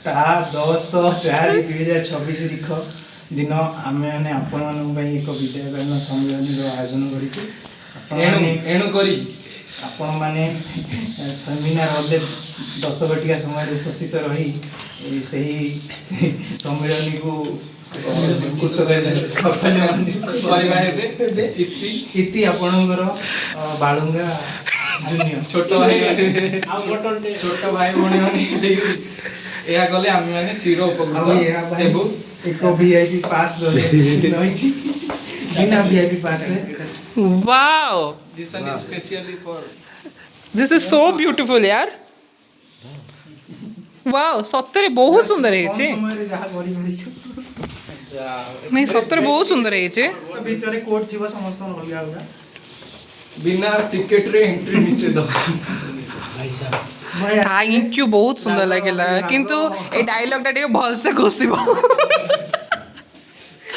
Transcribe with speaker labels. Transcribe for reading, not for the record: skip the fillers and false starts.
Speaker 1: ତାହା 10/4/2026 ତାରିଖ ଦିନ ଆମେମାନେ ଆପଣମାନଙ୍କ ପାଇଁ ଏକ ବିଦାୟକାଳୀନ ସମ୍ମିଳନୀର ଆୟୋଜନ କରିଛୁ। ଆପଣମାନେ ସେମିନାର ହଲରେ 10 ଘଟିକା ସମୟରେ ଉପସ୍ଥିତ ରହି ସେହି ସମ୍ମିଳନୀକୁ ଇତି ଆପଣଙ୍କର ବାଳୁଙ୍ଗା ଜୁନିୟର
Speaker 2: ଛୋଟ ଭାଇ ଭଉଣୀ ମାନେ ଏହା କଲେ ଆମେ ମାନେ ଚିର ଉପକୃତ ହେବୁ।
Speaker 1: ଏକ VIP ପାସ୍ ରହିଛି ବିନା VIP ପାସ୍ ରେ।
Speaker 3: Wow,
Speaker 2: This one is specially for
Speaker 3: this is so beautiful यार। wow, ସତରେ ବହୁତ ସୁନ୍ଦର ହେଇଛି।
Speaker 1: କମ ସମୟରେ ଯାହା କରିପାରିଛୁ
Speaker 3: ନାଇଁ ସତରେ ବହୁତ ସୁନ୍ଦର ହେଇଛି।
Speaker 1: ଭିତରେ କୋଡ୍ ଥିବ ସମସ୍ତଙ୍କ ଅଲଗା ଅଲଗା।
Speaker 2: ବିନା ଟିକେଟ ରେ ଏଣ୍ଟ୍ରି ନିଷେଧ।
Speaker 3: ଥ୍ୟାଙ୍କ ୟୁ ବହୁତ ସୁନ୍ଦର ଲାଗିଲା କିନ୍ତୁ ଏଇ ଡାଇଲଗଟା ଟିକେ ଭଲସେ ଘୋଷିବ।